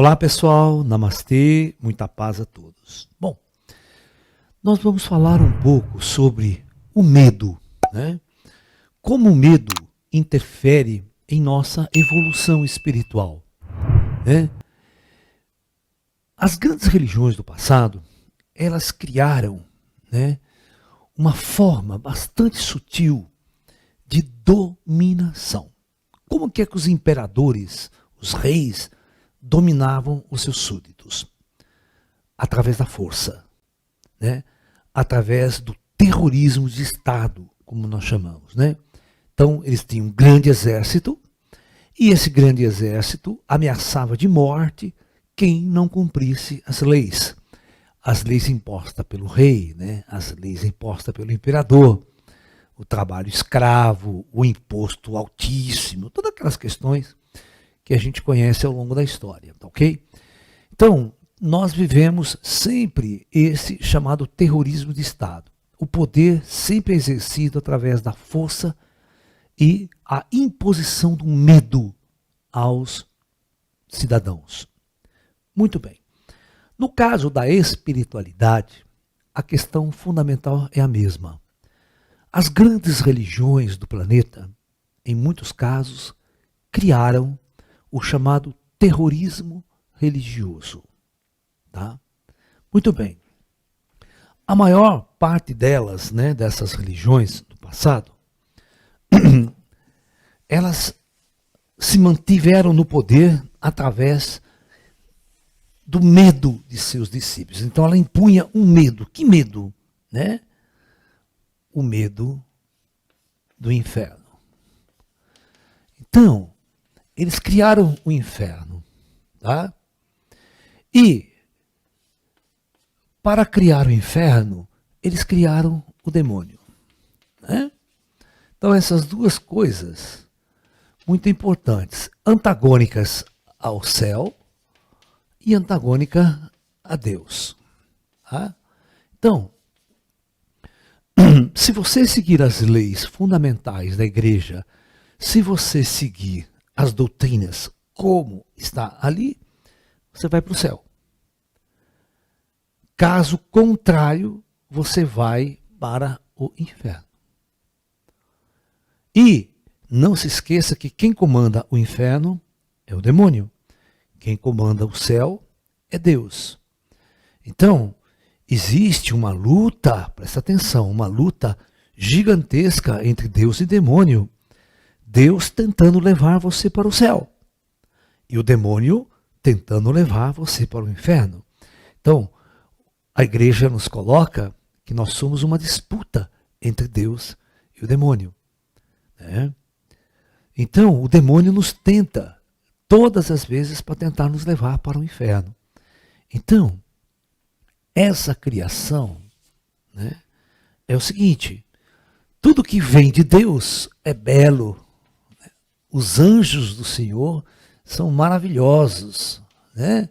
Olá pessoal, namastê, muita paz a todos. Bom, nós vamos falar um pouco sobre o medo, né? Como o medo interfere em nossa evolução espiritual, né? As grandes religiões do passado, elas criaram, né, uma forma bastante sutil de dominação. Como que é que os imperadores, os reis, dominavam os seus súditos? Através da força, né? Através do terrorismo de Estado, como nós chamamos, né? Então, eles tinham um grande exército, e esse grande exército ameaçava de morte quem não cumprisse as leis. As leis impostas pelo rei, né? As leis impostas pelo imperador, o trabalho escravo, o imposto altíssimo, todas aquelas questões que a gente conhece ao longo da história, tá ok? Então, nós vivemos sempre esse chamado terrorismo de Estado. O poder sempre é exercido através da força e a imposição do medo aos cidadãos. Muito bem. No caso da espiritualidade, a questão fundamental é a mesma. As grandes religiões do planeta, em muitos casos, criaram o chamado terrorismo religioso. Tá? Muito bem. A maior parte delas, né, dessas religiões do passado, elas se mantiveram no poder através do medo de seus discípulos. Então ela impunha um medo. Que medo? Né? O medo do inferno. Então, eles criaram o inferno. Tá? E, para criar o inferno, eles criaram o demônio. Né? Então, essas duas coisas muito importantes, antagônicas ao céu e antagônica a Deus. Tá? Então, se você seguir as leis fundamentais da igreja, se você seguir as doutrinas como está ali, você vai para o céu. Caso contrário, você vai para o inferno. E não se esqueça que quem comanda o inferno é o demônio. Quem comanda o céu é Deus. Então, existe uma luta, presta atenção, uma luta gigantesca entre Deus e demônio. Deus tentando levar você para o céu. E o demônio tentando levar você para o inferno. Então, a igreja nos coloca que nós somos uma disputa entre Deus e o demônio. Né? Então, o demônio nos tenta todas as vezes para tentar nos levar para o inferno. Então, essa criação, né, é o seguinte: tudo que vem de Deus é belo. Os anjos do Senhor são maravilhosos, né?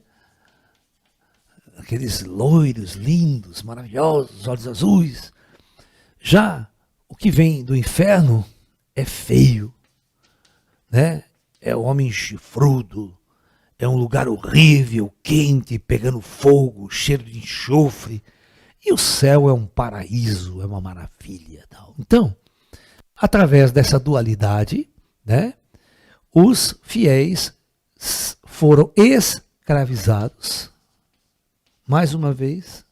Aqueles loiros, lindos, maravilhosos, olhos azuis. Já o que vem do inferno é feio, né? É o homem chifrudo, é um lugar horrível, quente, pegando fogo, cheiro de enxofre. E o céu é um paraíso, é uma maravilha. Tal. Então, através dessa dualidade, né, os fiéis foram escravizados, mais uma vez,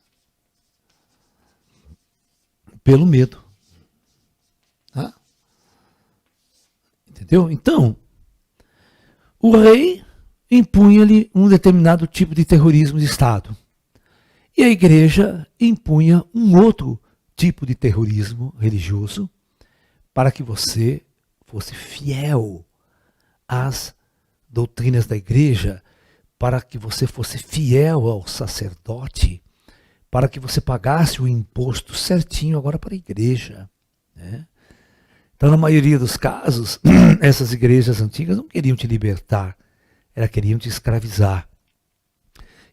pelo medo. Tá? Entendeu? Então, o rei impunha-lhe um determinado tipo de terrorismo de Estado. E a igreja impunha um outro tipo de terrorismo religioso para que você fosse fiel às doutrinas da igreja, para que você fosse fiel ao sacerdote, para que você pagasse o imposto certinho agora para a igreja. Né? Então, na maioria dos casos, essas igrejas antigas não queriam te libertar, elas queriam te escravizar.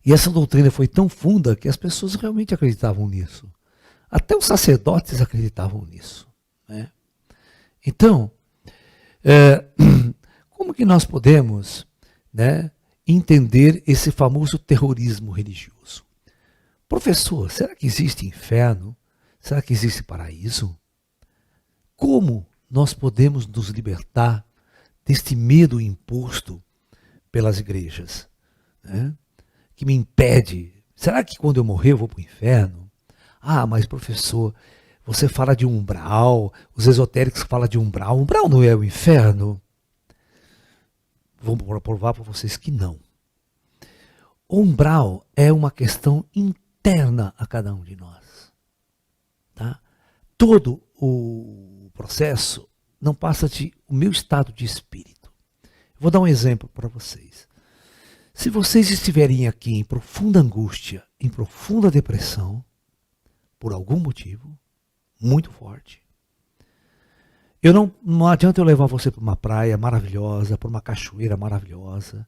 E essa doutrina foi tão funda que as pessoas realmente acreditavam nisso. Até os sacerdotes acreditavam nisso. Né? Então, como que nós podemos, né, entender esse famoso terrorismo religioso. Professor, será que existe inferno? Será que existe paraíso? Como nós podemos nos libertar deste medo imposto pelas igrejas, né? Que me impede. Será que quando eu morrer eu vou para o inferno? Ah, mas professor, você fala de umbral, os esotéricos falam de umbral. Umbral não é o inferno? Vou provar para vocês que não. O umbral é uma questão interna a cada um de nós. Tá? Todo o processo não passa de o meu estado de espírito. Vou dar um exemplo para vocês. Se vocês estiverem aqui em profunda angústia, em profunda depressão, por algum motivo muito forte, não adianta eu levar você para uma praia maravilhosa, para uma cachoeira maravilhosa,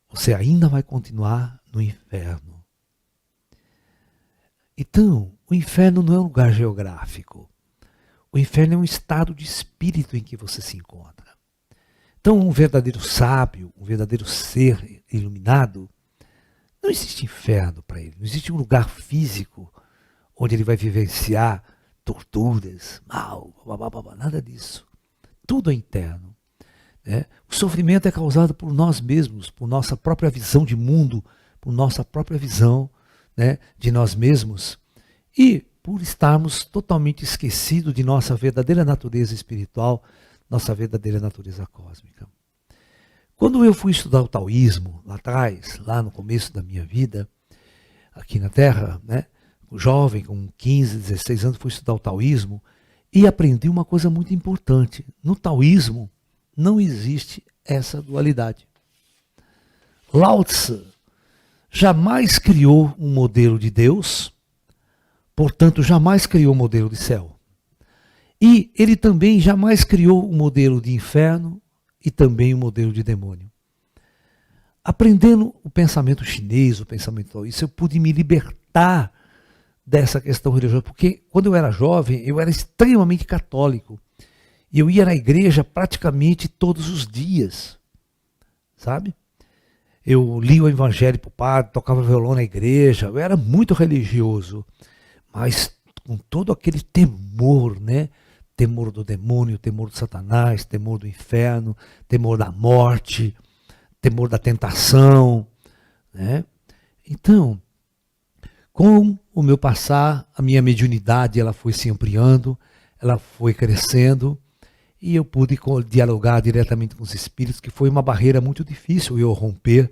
você ainda vai continuar no inferno. Então, o inferno não é um lugar geográfico. O inferno é um estado de espírito em que você se encontra. Então, um verdadeiro sábio, um verdadeiro ser iluminado, não existe inferno para ele. Não existe um lugar físico onde ele vai vivenciar torturas, mal, nada disso. Tudo é interno. Né? O sofrimento é causado por nós mesmos, por nossa própria visão de mundo, por nossa própria visão, né, de nós mesmos e por estarmos totalmente esquecidos de nossa verdadeira natureza espiritual, nossa verdadeira natureza cósmica. Quando eu fui estudar o taoísmo, lá atrás, lá no começo da minha vida, aqui na Terra, né, jovem, com 15, 16 anos, fui estudar o taoísmo e aprendi uma coisa muito importante. No taoísmo não existe essa dualidade. Lao Tzu jamais criou um modelo de Deus, portanto jamais criou um modelo de céu. E ele também jamais criou um modelo de inferno e também um modelo de demônio. Aprendendo o pensamento chinês, o pensamento taoísta, eu pude me libertar dessa questão religiosa, porque quando eu era jovem, eu era extremamente católico. E eu ia na igreja praticamente todos os dias, sabe? Eu lia o evangelho para o padre, tocava violão na igreja, eu era muito religioso, mas com todo aquele temor, né? Temor do demônio, temor do Satanás, temor do inferno, temor da morte, temor da tentação, né? Então, com o meu passar, a minha mediunidade ela foi se ampliando, ela foi crescendo, e eu pude dialogar diretamente com os espíritos, que foi uma barreira muito difícil eu romper,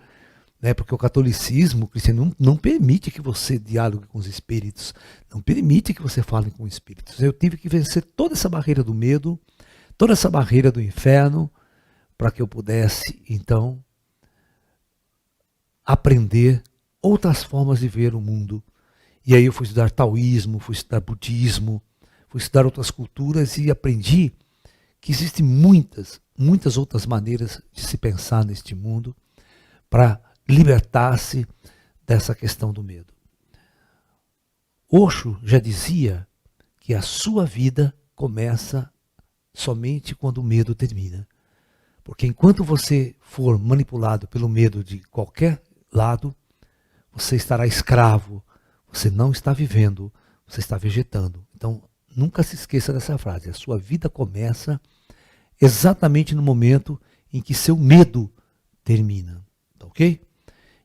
né? Porque o catolicismo, o cristianismo, não permite que você dialogue com os espíritos, não permite que você fale com os espíritos. Eu tive que vencer toda essa barreira do medo, toda essa barreira do inferno, para que eu pudesse, então, aprender outras formas de ver o mundo. E aí eu fui estudar taoísmo, fui estudar budismo, fui estudar outras culturas e aprendi que existem muitas outras maneiras de se pensar neste mundo para libertar-se dessa questão do medo. Osho já dizia que a sua vida começa somente quando o medo termina. Porque enquanto você for manipulado pelo medo de qualquer lado, você estará escravo, você não está vivendo, você está vegetando. Então, nunca se esqueça dessa frase. A sua vida começa exatamente no momento em que seu medo termina. Tá ok?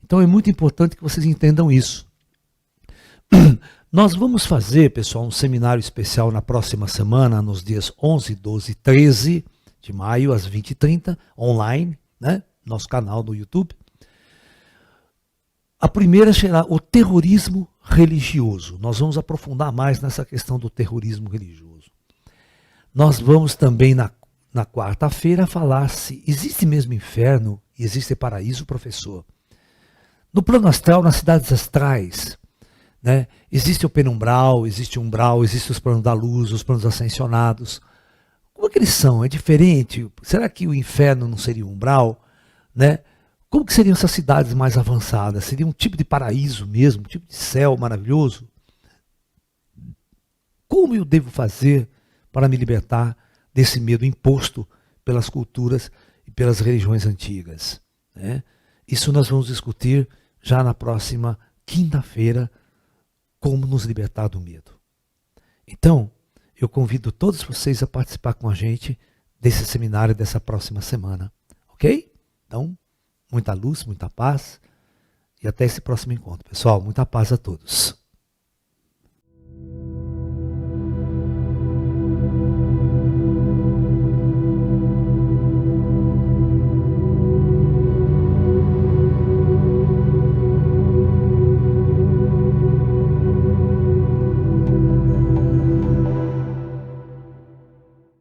Então é muito importante que vocês entendam isso. Nós vamos fazer, pessoal, um seminário especial na próxima semana, nos dias 11, 12 e 13 de maio, às 20h30, online, né? Nosso canal no YouTube. A primeira será o terrorismo religioso. Nós vamos aprofundar mais nessa questão do terrorismo religioso. Nós vamos também, na quarta-feira, falar se existe mesmo inferno e existe paraíso, professor. No plano astral, nas cidades astrais, né, existe o penumbral, existe o umbral, existem os planos da luz, os planos ascensionados. Como é que eles são? É diferente? Será que o inferno não seria um umbral? Né? Como que seriam essas cidades mais avançadas? Seria um tipo de paraíso mesmo, um tipo de céu maravilhoso? Como eu devo fazer para me libertar desse medo imposto pelas culturas e pelas religiões antigas? Né? Isso nós vamos discutir já na próxima quinta-feira, como nos libertar do medo. Então, eu convido todos vocês a participar com a gente desse seminário dessa próxima semana, ok? Então, muita luz, muita paz e até esse próximo encontro. Pessoal, muita paz a todos.